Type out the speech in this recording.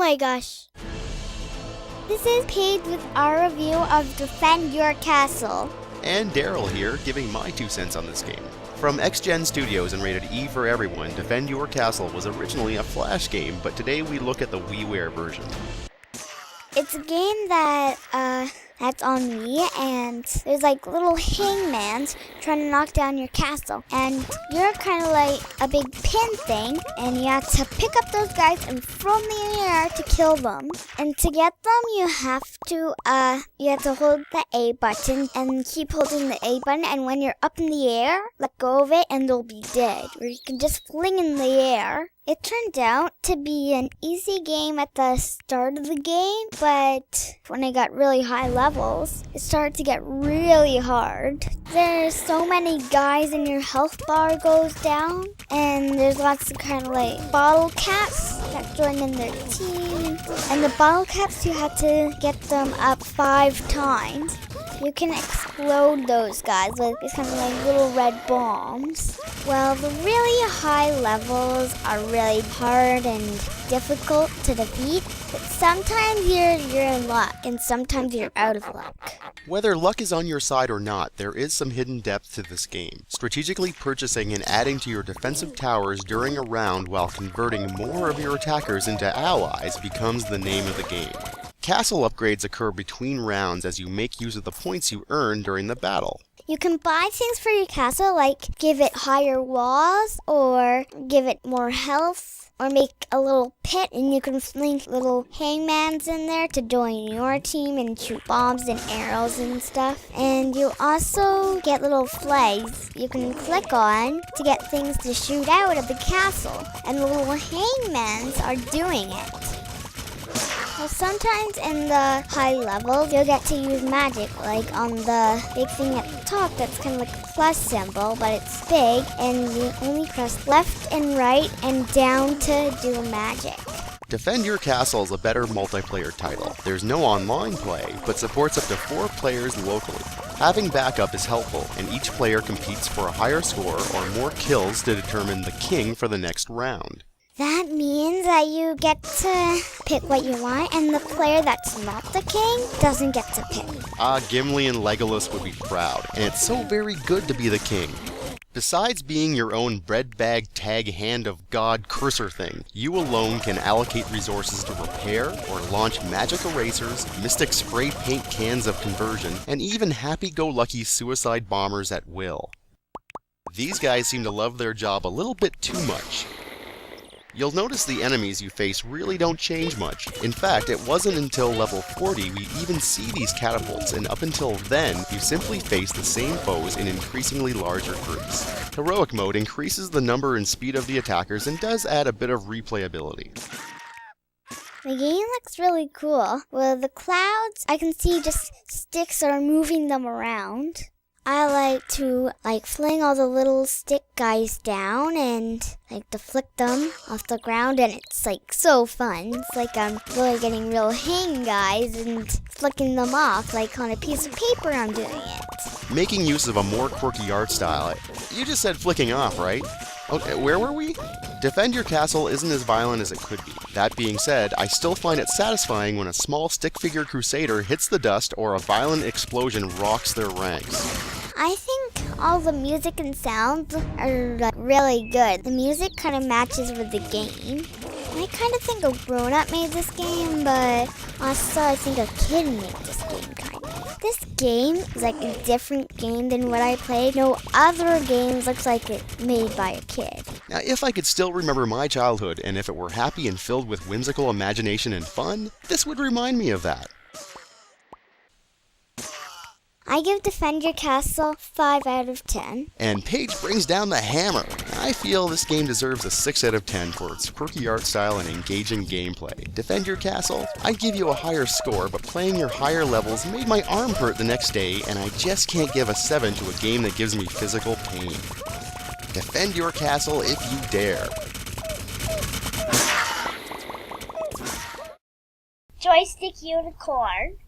my gosh. This is Paige with our review of Defend Your Castle. And Daryl here, giving my 2 cents on this game. From XGen Studios and rated E for everyone, Defend Your Castle was originally a Flash game, but today we look at the WiiWare version. It's a game that's on Wii, and there's like little hangmans trying to knock down your castle. And you're kind of like a big pin thing, and you have to pick up those guys and throw them in the air to kill them. And to get them, you have to hold the A button and keep holding the A button. And when you're up in the air, let go of it, and they'll be dead. Or you can just fling in the air. It turned out to be an easy game at the start of the game, but when I got really high levels, it started to get really hard. There's so many guys and your health bar goes down, and there's lots of kind of like bottle caps that join in their team. And the bottle caps, you have to get them up 5 times. You can explode those guys with these kind of like little red bombs. Well, the really high levels are really hard and difficult to defeat, but sometimes you're in luck, and sometimes you're out of luck. Whether luck is on your side or not, there is some hidden depth to this game. Strategically purchasing and adding to your defensive towers during a round while converting more of your attackers into allies becomes the name of the game. Castle upgrades occur between rounds as you make use of the points you earn during the battle. You can buy things for your castle, like give it higher walls, or give it more health, or make a little pit, and you can fling little hangmans in there to join your team and shoot bombs and arrows and stuff. And you also get little flags you can click on to get things to shoot out of the castle, and the little hangmans are doing it. Well, sometimes in the high levels, you'll get to use magic, like on the big thing at the top that's kind of like a plus symbol, but it's big, and you only press left and right and down to do magic. Defend Your Castle is a better multiplayer title. There's no online play, but supports up to 4 players locally. Having backup is helpful, and each player competes for a higher score or more kills to determine the king for the next round. That means that you get to pick what you want, and the player that's not the king doesn't get to pick. Gimli and Legolas would be proud, and it's so very good to be the king. Besides being your own bread bag tag hand of God cursor thing, you alone can allocate resources to repair or launch magic erasers, mystic spray paint cans of conversion, and even happy-go-lucky suicide bombers at will. These guys seem to love their job a little bit too much. You'll notice the enemies you face really don't change much. In fact, it wasn't until level 40 we even see these catapults, and up until then, you simply face the same foes in increasingly larger groups. Heroic mode increases the number and speed of the attackers and does add a bit of replayability. The game looks really cool. With the clouds, I can see just sticks are moving them around. I like to fling all the little stick guys down and to flick them off the ground, and it's so fun. It's like I'm really getting real hang guys and flicking them off on a piece of paper. I'm doing it. Making use of a more quirky art style. You just said flicking off, right? Okay, where were we? Defend Your Castle isn't as violent as it could be. That being said, I still find it satisfying when a small stick-figure crusader hits the dust or a violent explosion rocks their ranks. I think all the music and sounds are really good. The music kind of matches with the game. I kind of think a grown-up made this game, but also I think a kid made this game, kind of. This game is a different game than what I played. No other game looks like it made by a kid. Now, if I could still remember my childhood, and if it were happy and filled with whimsical imagination and fun, this would remind me of that. I give Defend Your Castle 5 out of 10. And Paige brings down the hammer. I feel this game deserves a 6 out of 10 for its quirky art style and engaging gameplay. Defend Your Castle? I'd give you a higher score, but playing your higher levels made my arm hurt the next day, and I just can't give a 7 to a game that gives me physical pain. Defend Your Castle if you dare. Joystick Unicorn.